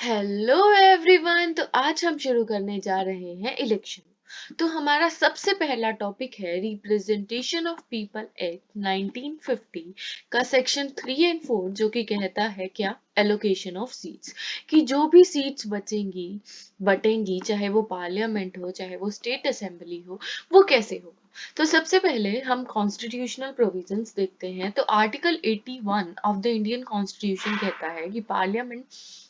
Hello everyone. तो आज हम शुरू करने जा रहे हैं इलेक्शन। तो हमारा सबसे पहला टॉपिक है रिप्रेजेंटेशन ऑफ पीपल एक्ट 1950 का सेक्शन 3 एंड 4, जो कि कहता है क्या, एलोकेशन ऑफ सीट्स, कि जो भी सीट्स बटेंगी, चाहे वो पार्लियामेंट हो चाहे वो स्टेट असेंबली हो, वो कैसे होगा। तो सबसे पहले हम कॉन्स्टिट्यूशनल प्रोविजंस देखते हैं। तो article 81 of the Indian constitution कहता है कि पार्लियामेंट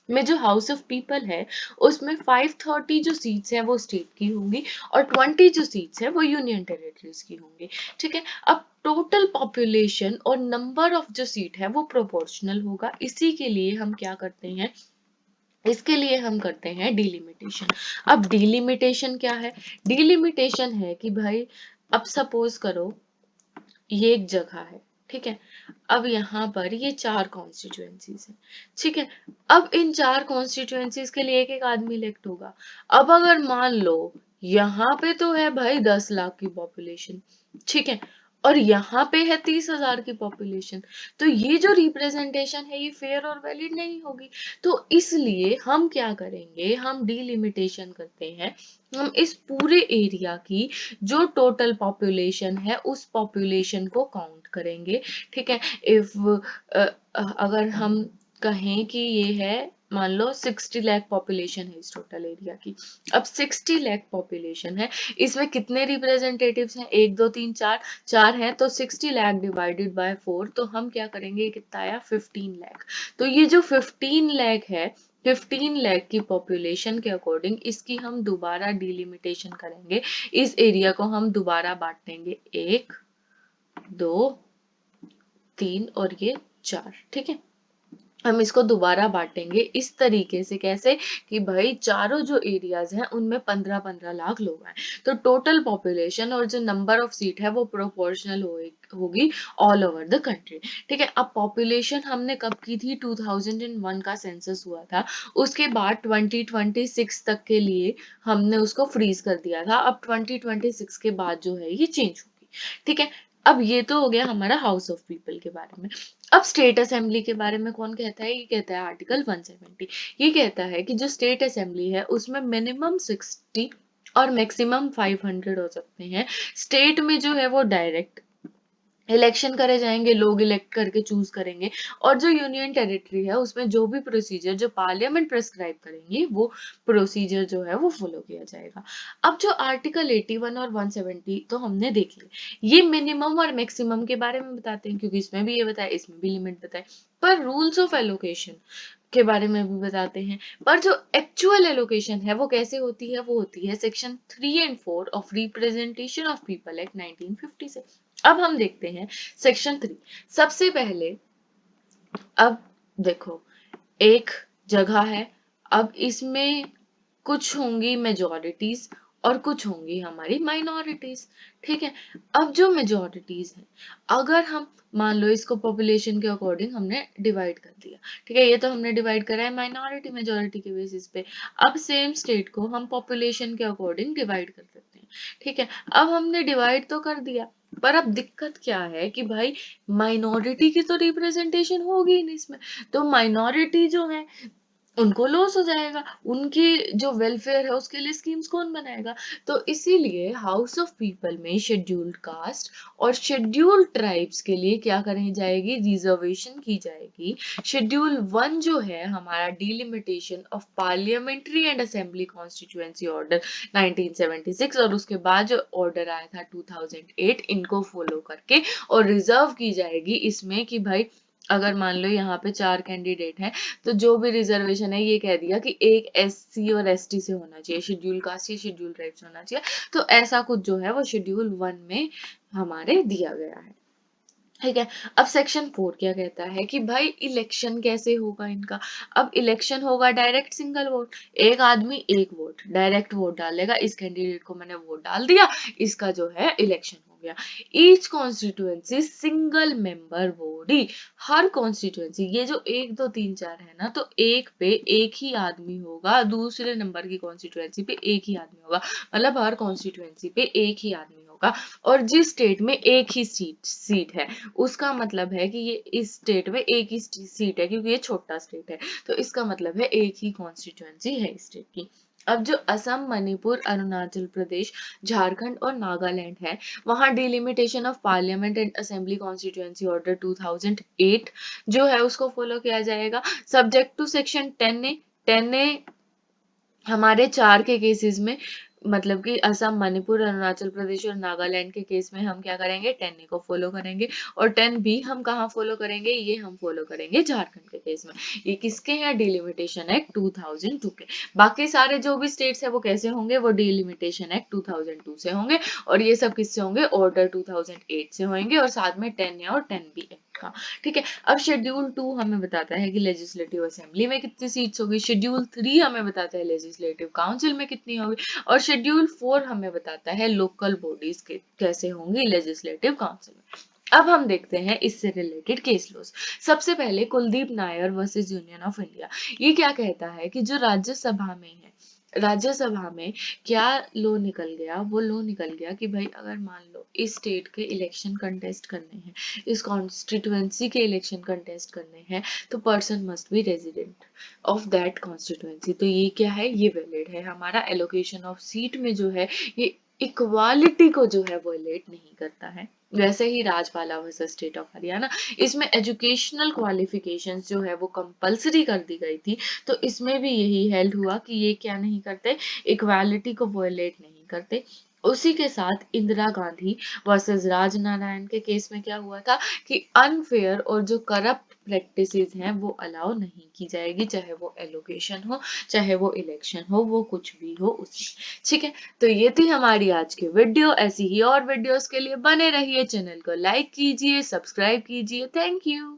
में जो हाउस ऑफ पीपल है उसमें 530 जो सीट्स हैं वो स्टेट की होंगी और 20 जो सीट्स हैं वो यूनियन टेरिटरीज की होंगी। ठीक है। अब टोटल पॉपुलेशन और नंबर ऑफ जो सीट है वो प्रोपोर्शनल होगा। इसी के लिए हम क्या करते हैं, इसके लिए हम करते हैं डिलिमिटेशन। अब डिलिमिटेशन क्या है? डिलिमिटेशन है कि भाई, अब सपोज करो ये एक जगह है, ठीक है। अब यहाँ पर ये 4 कॉन्स्टिट्यूएंसीज हैं, ठीक है। अब इन 4 कॉन्स्टिट्यूएंसीज के लिए एक एक आदमी इलेक्ट होगा। अब अगर मान लो यहाँ पे तो है भाई 10 लाख की पॉपुलेशन, ठीक है, और यहाँ पे है 30,000 की पॉपुलेशन, तो ये जो रिप्रेजेंटेशन है ये फेयर और वैलिड नहीं होगी। तो इसलिए हम क्या करेंगे, हम डिलिमिटेशन करते हैं। हम इस पूरे एरिया की जो टोटल पॉपुलेशन है उस पॉपुलेशन को काउंट करेंगे, ठीक है। इफ अगर हम कहें कि ये है, मान लो 60 लाख पॉपुलेशन है इस टोटल एरिया की। अब 60 लाख पॉपुलेशन है, इसमें कितने रिप्रेजेंटेटिव्स हैं? 1 2 3 4, 4 हैं, तो 60 लाख डिवाइडेड बाय 4, तो हम क्या करेंगे, कितना आया, 15 लाख। तो ये जो 15 लाख है, 15 लाख की पॉपुलेशन के अकॉर्डिंग इसकी हम दोबारा डिलिमिटेशन करेंगे। इस एरिया को हम दोबारा बांट देंगे, 1 2 3 और ये 4, ठीक है। हम इसको दोबारा बांटेंगे इस तरीके से, कैसे कि भाई चारों जो एरियाज हैं उनमें 15-15 लाख लोग हैं, तो टोटल पॉपुलेशन और जो नंबर ऑफ सीट है वो प्रोपोर्शनल होगी ऑल ओवर द कंट्री, ठीक है। अब पॉपुलेशन हमने कब की थी? 2001 का सेंसस हुआ था, उसके बाद 2026 तक के लिए हमने उसको फ्रीज कर दिया था। अब 2026 के बाद जो है ये चेंज होगी, ठीक है। अब ये तो हो गया हमारा हाउस ऑफ पीपल के बारे में। अब स्टेट असेंबली के बारे में कौन कहता है? ये कहता है आर्टिकल 170। ये कहता है कि जो स्टेट असेंबली है उसमें मिनिमम 60 और मैक्सिमम 500 हो सकते हैं। स्टेट में जो है वो डायरेक्ट इलेक्शन करे जाएंगे, लोग इलेक्ट करके चूज करेंगे, और जो यूनियन टेरिटरी है उसमें जो भी प्रोसीजर जो पार्लियामेंट प्रेस्क्राइब करेंगे वो प्रोसीजर जो है वो फॉलो किया जाएगा। अब जो आर्टिकल 81 और 170 तो हमने देख लिया, ये मिनिमम और मैक्सिमम के बारे में बताते हैं, क्योंकि इसमें भी ये बताया, इसमें भी लिमिट बताए, पर रूल्स ऑफ एलोकेशन के बारे में भी बताते हैं। पर जो एक्चुअल एलोकेशन है वो कैसे होती है? वो होती है section 3 and 4 of representation of people act 1950 से। अब हम देखते हैं सेक्शन 3। सबसे पहले, अब देखो, एक जगह है, अब इसमें कुछ होंगी मेजॉरिटीज और कुछ होंगी हमारी माइनॉरिटीज, ठीक है। अब जो मेजॉरिटीज है, अगर हम मान लो इसको पॉपुलेशन के अकॉर्डिंग हमने डिवाइड कर दिया, ठीक है, ये तो हमने डिवाइड करा है माइनॉरिटी मेजॉरिटी के बेसिस पे। अब सेम स्टेट को हम पॉपुलेशन के अकॉर्डिंग डिवाइड कर सकते हैं, ठीक है। अब हमने डिवाइड तो कर दिया, पर अब दिक्कत क्या है कि भाई माइनॉरिटी की तो रिप्रेजेंटेशन होगी नहीं इसमें, तो माइनॉरिटी जो है उनको लॉस हो जाएगा, उनकी जो वेलफेयर है उसके लिए स्कीम्स कौन बनाएगा? तो इसीलिए हाउस ऑफ पीपल में शेड्यूल्ड कास्ट और शेड्यूल्ड ट्राइब्स के लिए क्या करनी जाएगी, रिजर्वेशन की जाएगी। शेड्यूल 1 जो है हमारा delimitation of parliamentary and assembly constituency order 1976, और उसके बाद जो ऑर्डर आया था 2008, इनको फॉलो करके और रिजर्व की जाएगी इसमें कि भाई, अगर मान लो यहाँ पे 4 कैंडिडेट हैं, तो जो भी रिजर्वेशन है ये कह दिया कि एक एससी और एसटी से होना चाहिए, शेड्यूल कास्ट या शेड्यूल ट्राइब से होना चाहिए, तो ऐसा कुछ जो है वो शेड्यूल 1 में हमारे दिया गया है, ठीक है। अब सेक्शन 4 क्या कहता है कि भाई इलेक्शन कैसे होगा इनका। अब इलेक्शन होगा डायरेक्ट सिंगल वोट, एक आदमी एक वोट, डायरेक्ट वोट डालेगा, इस कैंडिडेट को मैंने वोट डाल दिया, इसका जो है इलेक्शन हो गया। Each constituency single member body, हर कॉन्स्टिट्यूएंसी, ये जो 1 2 3 4 है ना, तो एक पे एक ही आदमी होगा, दूसरे नंबर की कॉन्स्टिट्यूएंसी पे एक ही आदमी होगा, मतलब हर कॉन्स्टिट्यूएंसी पे एक ही आदमी होगा। होगा। और जिस स्टेट में एक ही सीट है, उसका मतलब है कि ये इस स्टेट में एक ही सीट है, क्योंकि ये छोटा स्टेट है, तो इसका मतलब है एक ही कॉन्स्टिट्यूएंसी है इस स्टेट की। अब जो असम, मणिपुर, अरुणाचल प्रदेश, झारखंड और नागालैंड है, वहां delimitation of parliament and assembly constituency order 2008 जो है उसको फॉलो किया जाएगा। सब्जेक्ट टू सेक्शन 10 ए हमारे 4 के केसेस में, मतलब कि असम, मणिपुर, अरुणाचल प्रदेश और नागालैंड के केस में हम क्या करेंगे, 10A को फॉलो करेंगे। और 10B हम कहाँ फॉलो करेंगे, ये हम फॉलो करेंगे झारखंड के केस में। ये किसके हैं, डिलिमिटेशन एक्ट 2002 के। बाकी सारे जो भी स्टेट्स है वो कैसे होंगे, वो डिलिमिटेशन एक्ट 2002 से होंगे, और ये सब किससे होंगे, ऑर्डर 2008 से होंगे, और साथ में 10A और 10B एक्ट का। ठीक है। अब शेड्यूल 2 हमें बताता है कि लेजिस्लेटिव असेंबली में कितनी सीट्स होगी, शेड्यूल 3 हमें बताता है लेजिस्लेटिव काउंसिल में कितनी होगी, और शेड्यूल 4 हमें बताता है लोकल बॉडीज के कैसे होंगी लेजिस्लेटिव काउंसिल में। अब हम देखते हैं इससे रिलेटेड केस लॉज। सबसे पहले Kuldip Nayar versus Union of India. ये क्या कहता है कि जो राज्यसभा में है, राज्यसभा में क्या लो निकल गया, वो लो निकल गया कि भाई अगर मान लो इस स्टेट के इलेक्शन कंटेस्ट करने हैं, इस कॉन्स्टिट्यूएंसी के इलेक्शन कंटेस्ट करने हैं, तो person must be resident of that constituency. तो ये क्या है, ये वैलिड है। हमारा एलोकेशन ऑफ सीट में जो है ये इक्वालिटी को जो है वॉयलेट नहीं करता है। वैसे ही राजपाला वर्सेस स्टेट ऑफ हरियाणा, इसमें एजुकेशनल क्वालिफिकेशंस जो है वो कंपलसरी कर दी गई थी, तो इसमें भी यही हेल्ड हुआ कि ये क्या नहीं करते, इक्वालिटी को वॉयलेट नहीं करते। उसी के साथ इंदिरा गांधी वर्सेस राजनारायण के केस में क्या हुआ था कि अनफेयर और जो करप्ट प्रैक्टिसेस हैं वो अलाउ नहीं की जाएगी, चाहे वो एलोकेशन हो, चाहे वो इलेक्शन हो, वो कुछ भी हो उसमें। ठीक है। तो ये थी हमारी आज की वीडियो। ऐसी ही और वीडियोस के लिए बने रहिए, चैनल को लाइक कीजिए, सब्सक्राइब कीजिए। Thank you.